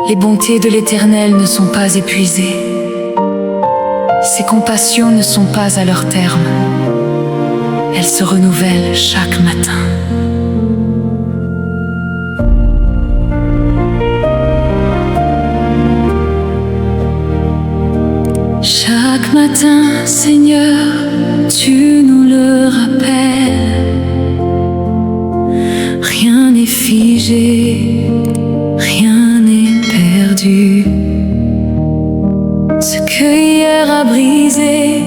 Les bontés de l'Éternel ne sont pas épuisées. Ses compassions ne sont pas à leur terme. Elles se renouvellent chaque matin. Chaque matin, Seigneur, tu nous le rappelles. Rien n'est figé, rien n'est perdu. Ce que hier a brisé,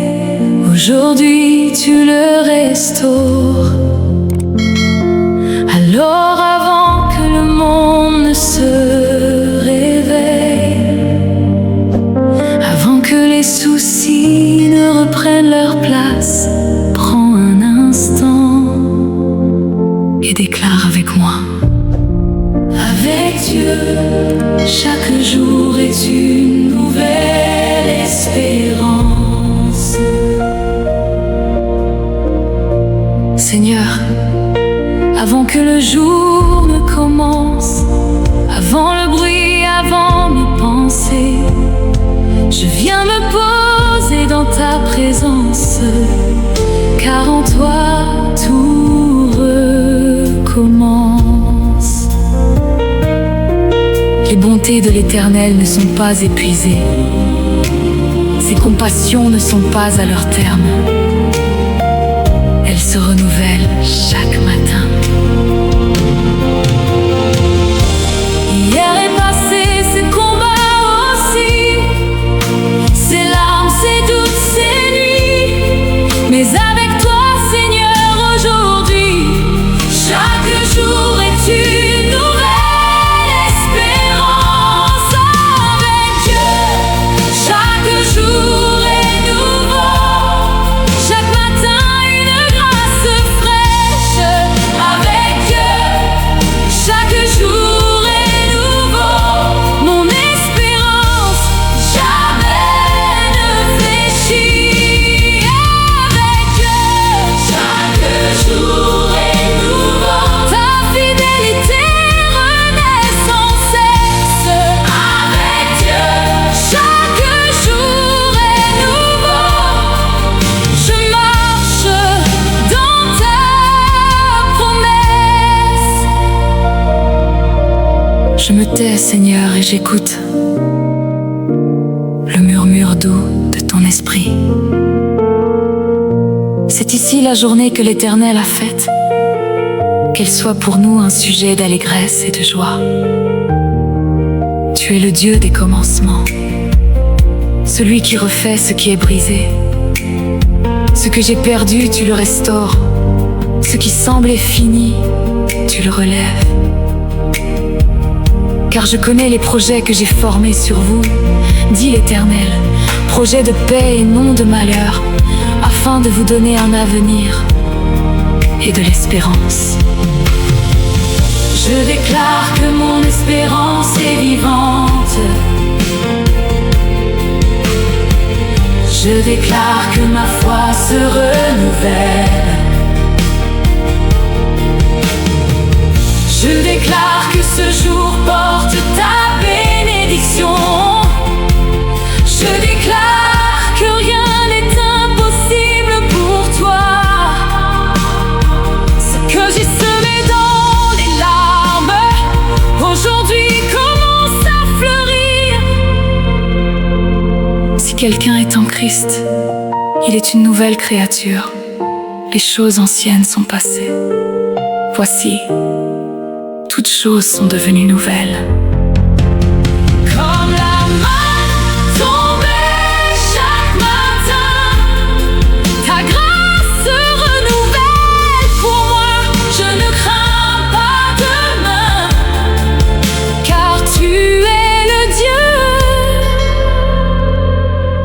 aujourd'hui tu le restaures. Alors avant que le monde ne se réveille, avant que les soucis ne reprennent leur place, prends un instant et déclare avec moi: avec Dieu, chaque jour est une nouvelle espérance. Seigneur, avant que le jour ne commence, avant le bruit, avant mes pensées, je viens me poser dans ta présence, car en toi tout recommence. Les bontés de l'Éternel ne sont pas épuisées. Ses compassions ne sont pas à leur terme. Elles se renouvellent chaque matin. Hier est passé, ces combats aussi, ces larmes, ces doutes, ces nuits. Mais avec toi, Seigneur, aujourd'hui, chaque jour est une nouvelle espérance. Avec Dieu, chaque jour est nouveau. Chaque matin, une grâce fraîche. Avec Dieu, chaque jour est nouveau. Mon espérance jamais ne fléchit. Avec Dieu, chaque jour est nouveau. Ta fidélité renaît sans cesse. Avec Dieu, chaque jour est nouveau. Je marche dans ta promesse. Je me tais, Seigneur, et j'écoute le murmure doux de ton esprit. C'est ici la journée que l'Éternel a faite. Qu'elle soit pour nous un sujet d'allégresse et de joie. Tu es le Dieu des commencements, celui qui refait ce qui est brisé. Ce que j'ai perdu, tu le restaures. Ce qui semblait fini, tu le relèves. Car je connais les projets que j'ai formés sur vous, dit l'Éternel, projets de paix et non de malheur, afin de vous donner un avenir et de l'espérance. Je déclare que mon espérance est vivante. Je déclare que ma foi se renouvelle. Je déclare que ce jour porte ta bénédiction. Je déclare que rien n'est impossible pour toi. Ce que j'ai semé dans les larmes, aujourd'hui commence à fleurir. Si quelqu'un est en Christ, il est une nouvelle créature. Les choses anciennes sont passées. Voici, toutes choses sont devenues nouvelles. Comme la manne tombée chaque matin, ta grâce se renouvelle pour moi. Je ne crains pas demain, car tu es le Dieu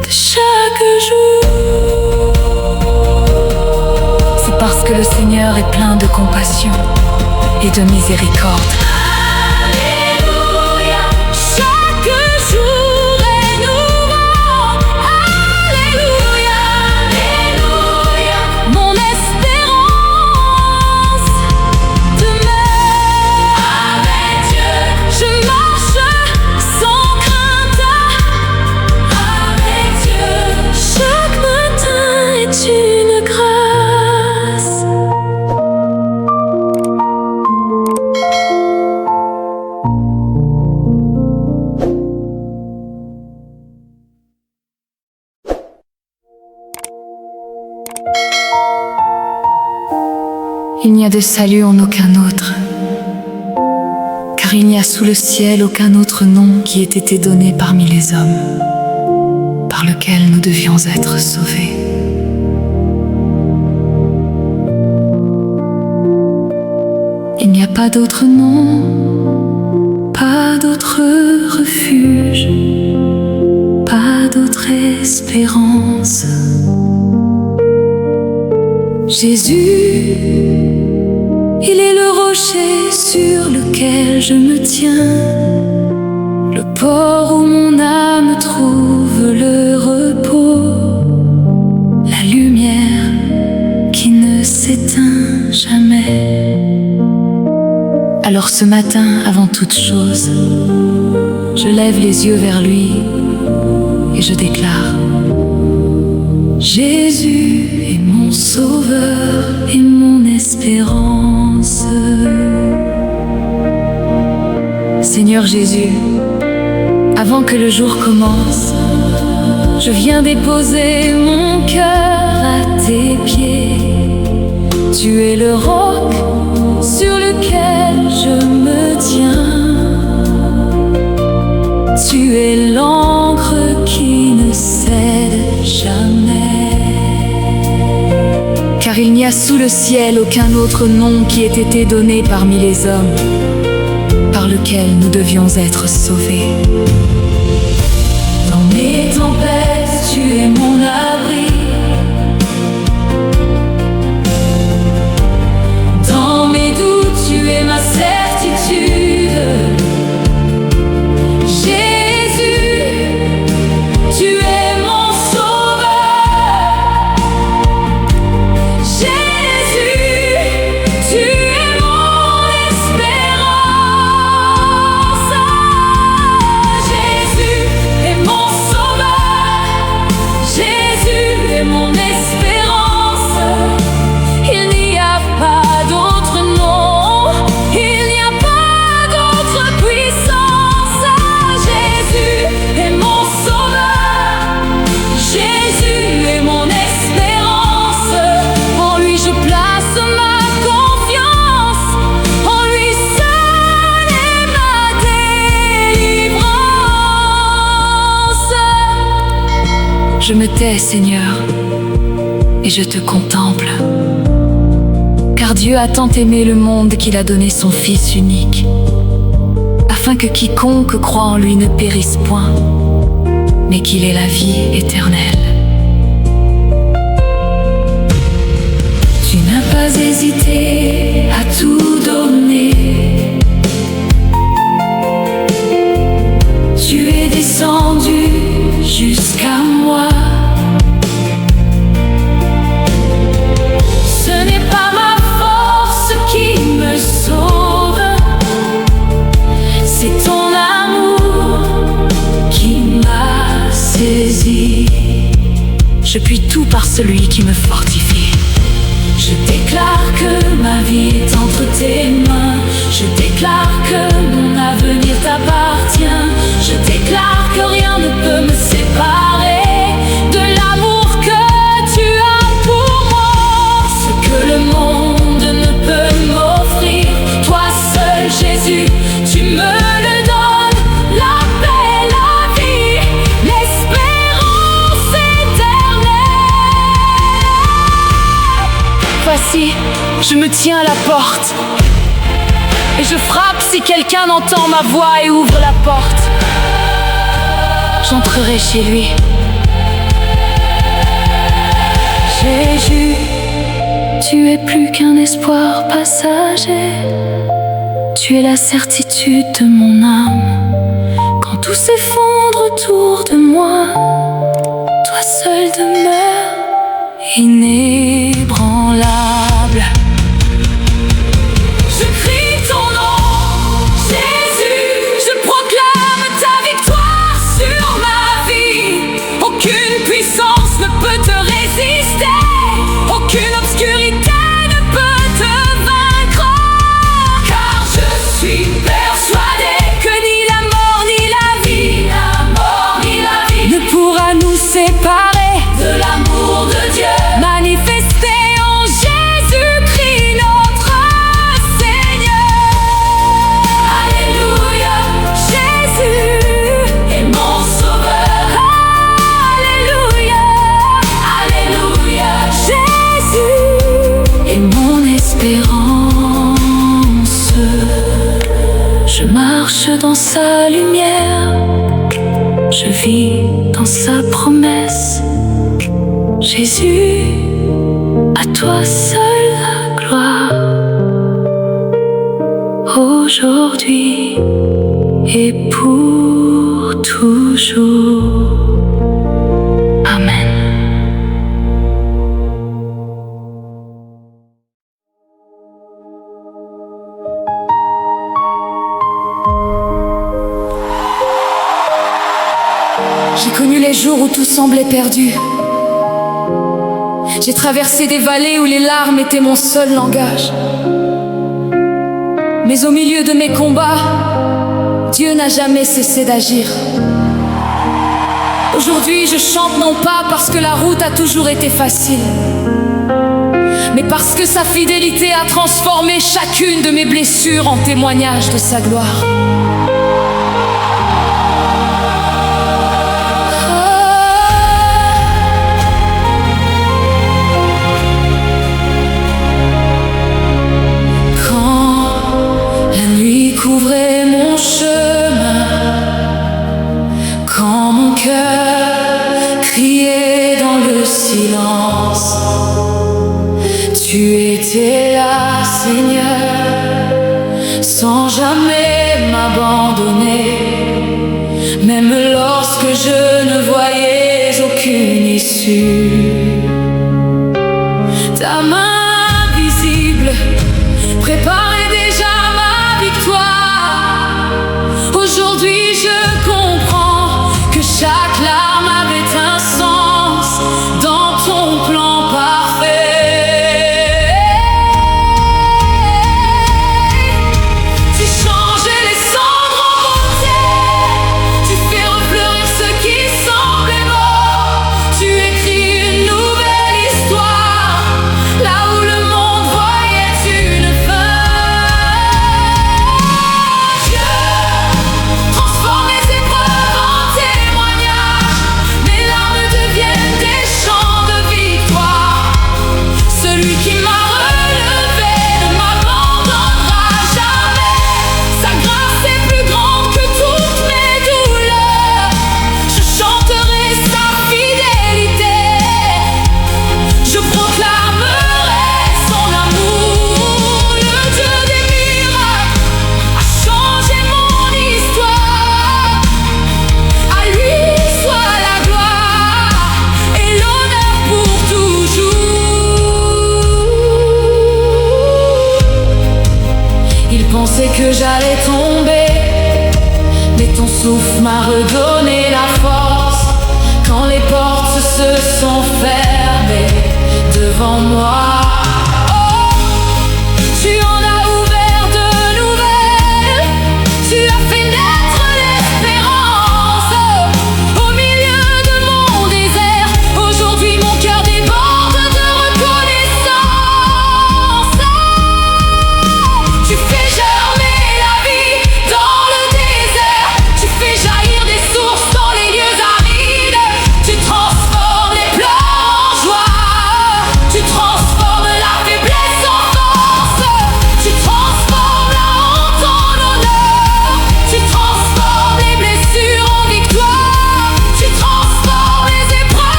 de chaque jour. C'est parce que le Seigneur est plein de compassion et de miséricorde. Alléluia, chaque jour est nouveau. Alléluia, alléluia, mon espérance demeure. Avec Il n'y a de salut en aucun autre, car il n'y a sous le ciel aucun autre nom qui ait été donné parmi les hommes, par lequel nous devions être sauvés. Il n'y a pas d'autre nom, pas d'autre refuge, pas d'autre espérance. Jésus, il est le rocher sur lequel je me tiens, le port où mon âme trouve le repos, la lumière qui ne s'éteint jamais. Alors ce matin, avant toute chose, je lève les yeux vers lui et je déclare: Jésus est mon sauveur et mon espérance. Seigneur Jésus, avant que le jour commence, je viens déposer mon cœur à tes pieds. Tu es le roc sur lequel je me tiens. Tu es l'encre qui ne cède jamais. Car il n'y a sous le ciel aucun autre nom qui ait été donné parmi les hommes, par lequel nous devions être sauvés. Dans mes tempêtes, tu es mon abri. Dans mes doutes, tu es ma certitude. Je me tais, Seigneur, et je te contemple. Car Dieu a tant aimé le monde qu'il a donné son Fils unique, afin que quiconque croit en lui ne périsse point, mais qu'il ait la vie éternelle. Tu n'as pas hésité à tout donner. Tu es descendu jusqu'à moi. Ce n'est pas ma force qui me sauve, c'est ton amour qui m'a saisi. Je puis tout par celui qui me fortifie. Je déclare que ma vie est entre tes mains. Je déclare que mon avenir t'appartient. Je déclare que rien ne peut me séparer de l'amour que tu as pour moi. Ce que le monde ne peut m'offrir, toi seul Jésus, tu me le donnes. La paix, la vie, l'espérance éternelle. Voici, je me tiens à la porte et je frappe. Si quelqu'un entend ma voix et ouvre la porte, j'entrerai chez lui. Jésus, tu es plus qu'un espoir passager. Tu es la certitude de mon âme. Quand tout s'effondre autour de moi, toi seul demeures inébranlable. Je crie ton nom, Jésus. Je proclame ta victoire sur ma vie. Aucune puissance ne peut te résister. Aucune obscurité ne peut te vaincre. Car je suis persuadé que ni la mort ni la vie ne pourra nous séparer de l'amour de Dieu manifesté marche dans sa lumière, je vis dans sa promesse. Jésus, à toi seul la gloire, aujourd'hui et pour toujours. Amen. J'ai connu les jours où tout semblait perdu. J'ai traversé des vallées où les larmes étaient mon seul langage. Mais au milieu de mes combats, Dieu n'a jamais cessé d'agir. Aujourd'hui, je chante non pas parce que la route a toujours été facile, mais parce que sa fidélité a transformé chacune de mes blessures en témoignage de sa gloire. Couvrait mon chemin, quand mon cœur criait dans le silence, tu étais là, Seigneur, sans jamais m'abandonner, même lorsque je ne voyais aucune issue. Ta main visible préparait déjà Aujourd'hui je comprends que chaque larme avait un sens dans ton plan parfait. Tu changeais les cendres en beauté, tu fais refleurir ce qui semblait mort. Tu écris une nouvelle histoire, là où le monde voyait une fin. Pensais que j'allais tomber, mais ton souffle m'a redonné la force. Quand les portes se sont fermées devant moi, oh, tu en as ouvert de nouvelles. Tu as fait naître l'espérance au milieu de mon désert. Aujourd'hui mon cœur déborde de reconnaissance. Tu fais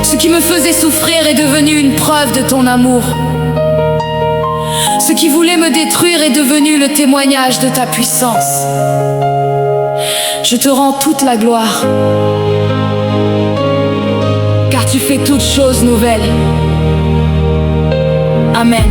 ce qui me faisait souffrir est devenu une preuve de ton amour. Ce qui voulait me détruire est devenu le témoignage de ta puissance. Je te rends toute la gloire, car tu fais toutes choses nouvelles. Amen.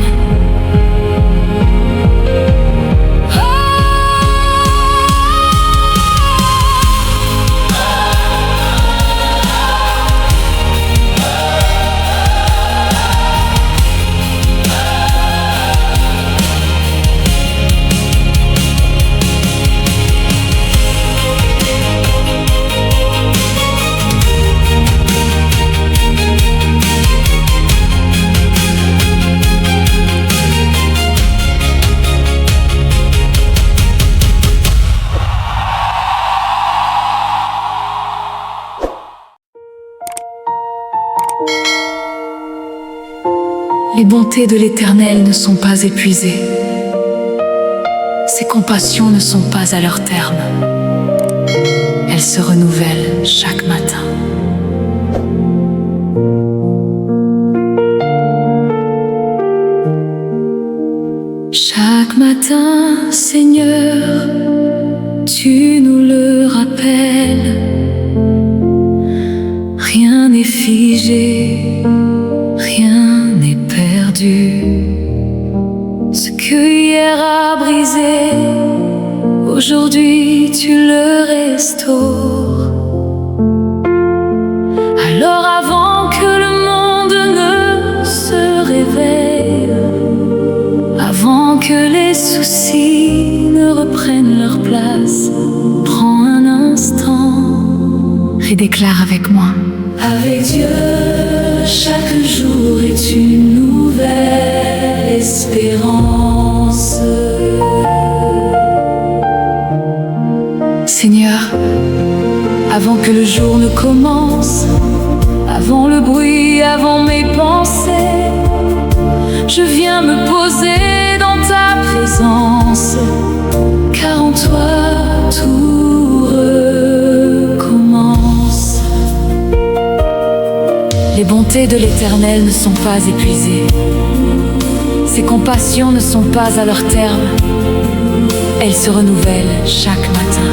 Les bontés de l'Éternel ne sont pas épuisées. Ses compassions ne sont pas à leur terme. Elles se renouvellent chaque matin. Chaque matin, Seigneur, tu nous le rappelles. Rien n'est figé, rien n'est perdu. Ce que hier a brisé, aujourd'hui tu le restaures. Alors avant que le monde ne se réveille, avant que les soucis ne reprennent leur place, prends un instant et déclare avec moi. Avec Dieu, chaque jour est une nouvelle espérance. Seigneur, avant que le jour ne commence, avant le bruit, avant mes pensées, je viens me poser dans ta présence, car en toi tout recommence. Les bontés de l'Éternel ne sont pas épuisées. Ses compassions ne sont pas à leur terme. Elles se renouvellent chaque matin.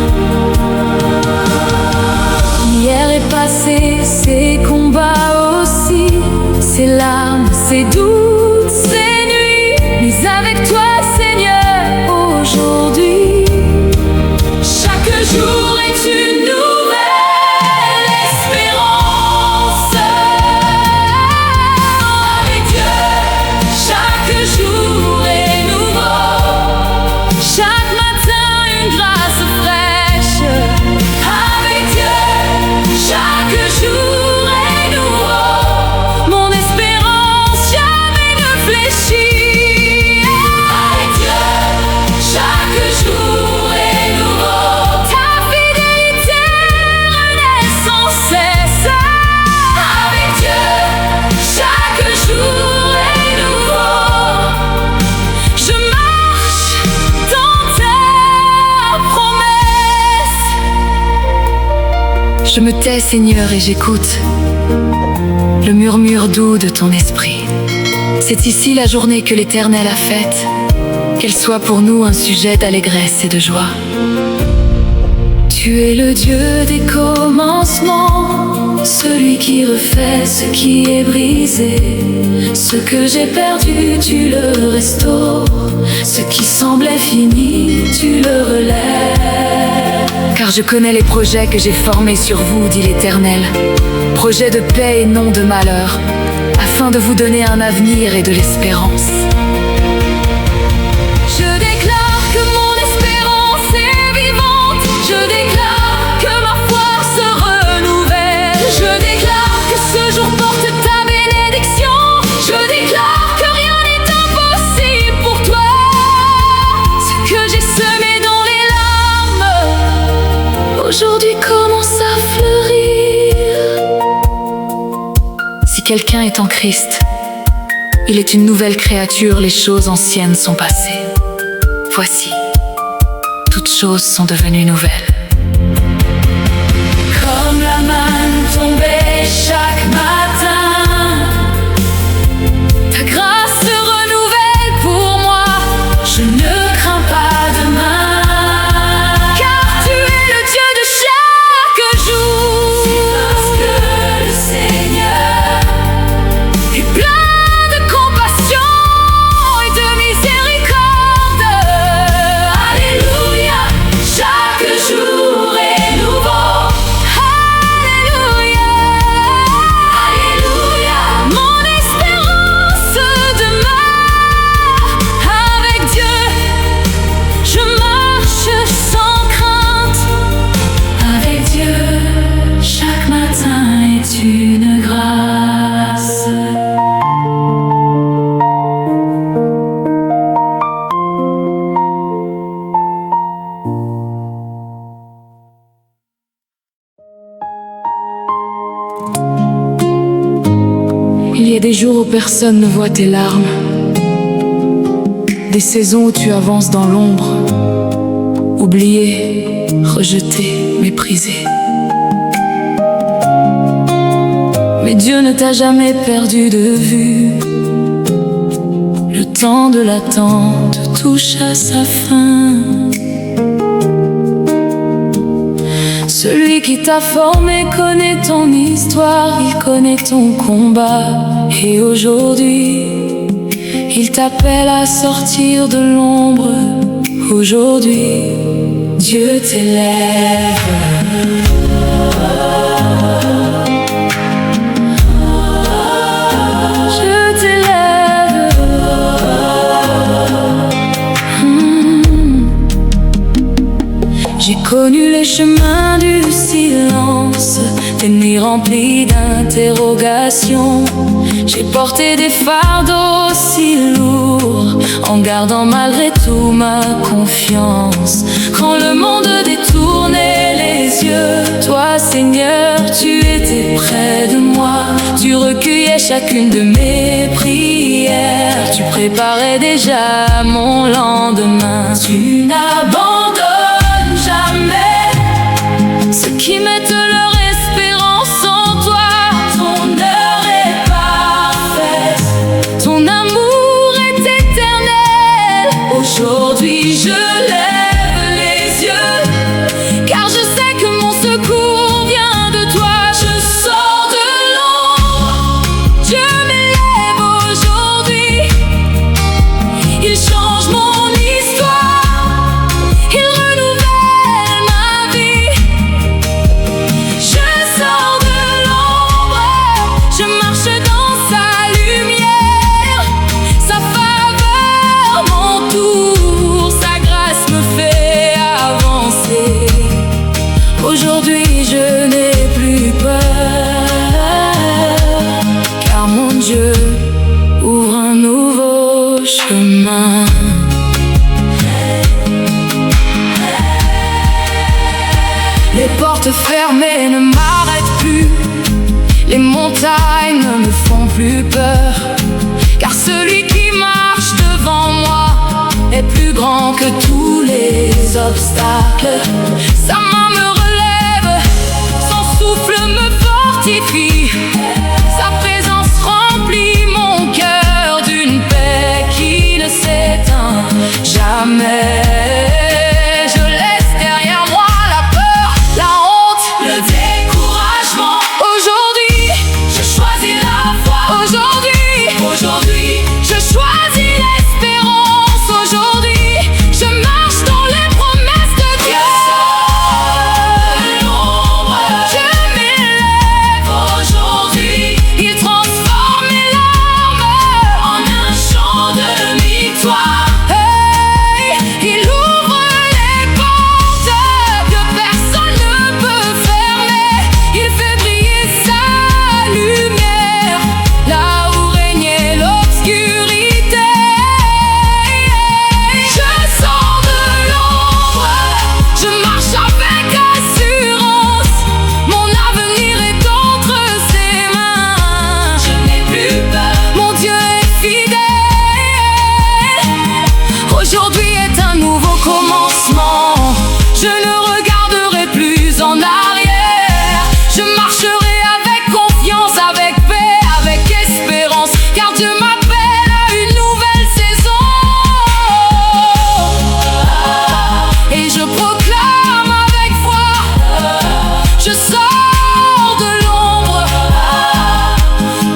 Hier est passé, ces combats aussi, ces larmes, ces doutes, ces nuits. Mais avec toi, Seigneur, aujourd'hui, chaque jour est une nouvelle espérance. Avec Dieu, chaque jour est nouveau. Chaque matin, une grâce fraîche. Avec Dieu, chaque jour est nouveau. Mon espérance jamais ne fléchit. Avec Dieu, chaque jour est nouveau. Ta fidélité renaît sans cesse. Avec Dieu, chaque jour est nouveau. Je marche dans ta promesse. Je me tais, Seigneur, et j'écoute le murmure doux de ton esprit. C'est ici la journée que l'Éternel a faite, qu'elle soit pour nous un sujet d'allégresse et de joie. Tu es le Dieu des commencements, celui qui refait ce qui est brisé. Ce que j'ai perdu, tu le restaures. Ce qui semblait fini, tu le relèves. Car je connais les projets que j'ai formés sur vous, dit l'Éternel. Projets de paix et non de malheur, afin de vous donner un avenir et de l'espérance. Je déclare que mon espérance est vivante. Je déclare que ma foi se renouvelle. Je déclare que ce jour porte ta bénédiction. Je déclare que rien n'est impossible pour toi. Ce que j'ai semé dans les larmes, aujourd'hui commence à fleurir. Si quelqu'un est en Christ, il est une nouvelle créature, les choses anciennes sont passées. Voici, toutes choses sont devenues nouvelles. Comme la manne tombée chaque matin, ta grâce se renouvelle pour moi. Je ne crains pas demain, car tu es le Dieu de chaque jour. Parce que le Seigneur est plein de compassion et de miséricorde. Alléluia, chaque jour. des jours où personne ne voit tes larmes, des saisons où tu avances dans l'ombre, oublié, rejeté, méprisé. Mais Dieu ne t'a jamais perdu de vue. Le temps de l'attente touche à sa fin. Celui qui t'a formé connaît ton histoire, il connaît ton combat. Et aujourd'hui, il t'appelle à sortir de l'ombre. Aujourd'hui, Dieu t'élève. J'ai connu les chemins du silence, des nuits remplies d'interrogations. J'ai porté des fardeaux si lourds, en gardant malgré tout ma confiance. Quand le monde détournait les yeux, toi Seigneur, tu étais près de moi. Tu recueillais chacune de mes prières, tu préparais déjà mon lendemain. Tu n'abandonnes ceux qui mettent leur espérance en toi. Ton heure est parfaite, ton amour est éternel. Aujourd'hui je lève les yeux, car je sais que mon secours vient de toi. Je sors de l'ombre, Dieu m'élève aujourd'hui. Il change mon histoire, il renouvelle ma vie. Je sors de l'ombre, je marche dans sa lumière. Sa faveur m'entoure, sa grâce me fait avancer. Aujourd'hui je n'ai plus peur, car mon Dieu ouvre un nouveau chemin. Les portes fermées ne m'arrêtent plus, les montagnes ne me font plus peur, car celui qui marche devant moi est plus grand que tous les obstacles. Sa main me relève, son souffle me fortifie, sa présence remplit mon cœur d'une paix qui ne s'éteint jamais. Aujourd'hui est un nouveau commencement. Je ne regarderai plus en arrière. Je marcherai avec confiance, avec paix, avec espérance, car Dieu m'appelle à une nouvelle saison. Et je proclame avec foi, je sors de l'ombre.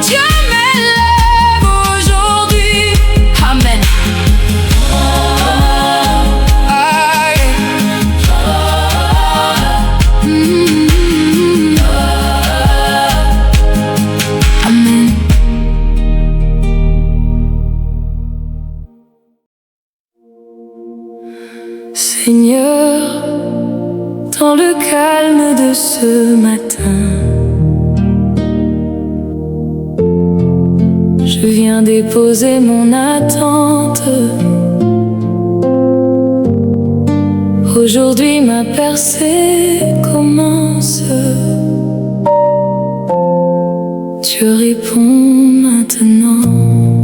Dieu m'élève aujourd'hui. Amen. Seigneur, dans le calme de ce matin, je viens déposer mon attente. Aujourd'hui ma percée commence. Tu réponds maintenant. maintenant.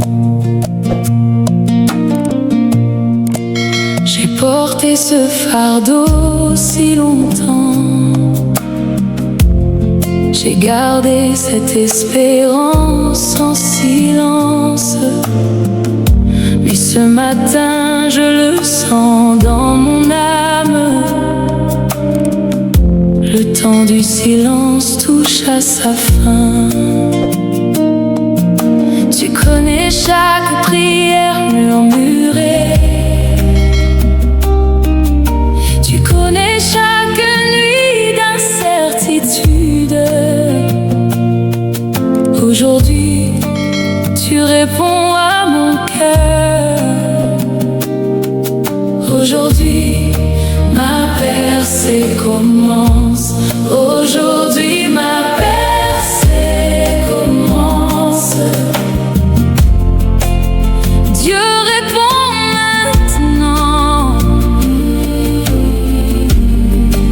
J'ai porté ce fardeau si longtemps, j'ai gardé cette espérance en silence. Mais ce matin je le sens dans mon âme, le temps du silence touche à sa fin. Tu connais chaque prière murmurée, tu connais chaque nuit d'incertitude. Aujourd'hui, tu réponds à mon cœur. Aujourd'hui, ma percée commence. Aujourd'hui, ma percée commence. Dieu répond maintenant.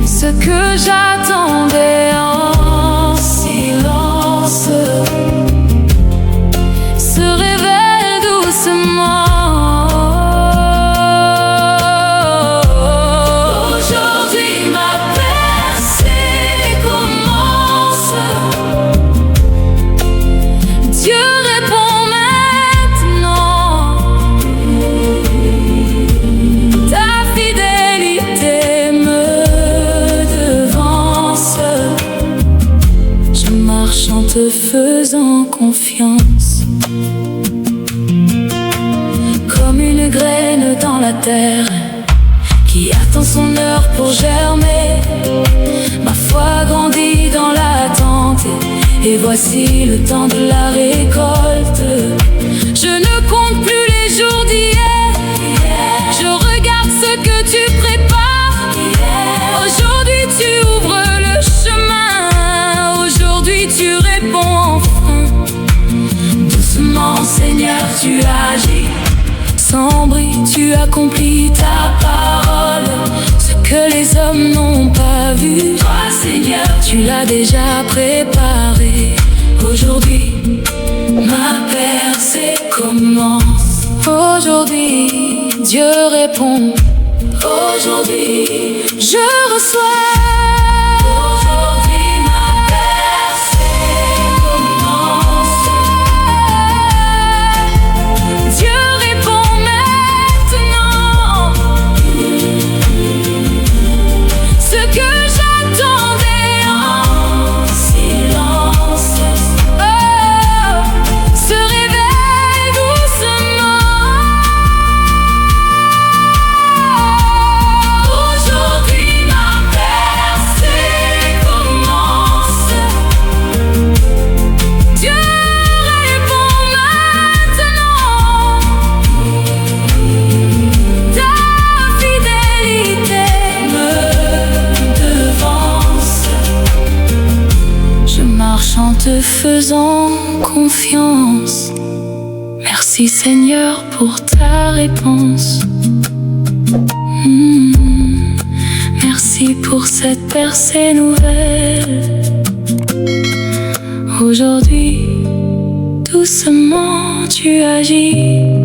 Ce que j'attendais en silence se révèle doucement. Aujourd'hui ma percée commence. Dieu répond maintenant. Ta fidélité me devance. Je marche en te faisant confiance, comme une graine dans la terre qui attend son heure pour germer. Ma foi grandit dans l'attente, et voici le temps de la récolte. Je ne compte plus les jours d'hier, je regarde ce que tu prépares. Aujourd'hui tu ouvres le chemin, aujourd'hui tu réponds enfin. Doucement Seigneur tu agis, sans bruit tu accomplis ta parole. Ce que les hommes n'ont pas vu, toi Seigneur tu l'as déjà préparé. Aujourd'hui ma percée commence. Aujourd'hui Dieu répond. Aujourd'hui je reçois. Aujourd'hui ma percée commence. Dieu répond maintenant. Ce que j'attendais en silence se réveille doucement. Aujourd'hui ma percée commence. Dieu répond maintenant. Ta fidélité me devance. Je marche en te faisant confiance. Merci Seigneur pour ta réponse. Merci pour cette percée nouvelle. Aujourd'hui, doucement tu agis.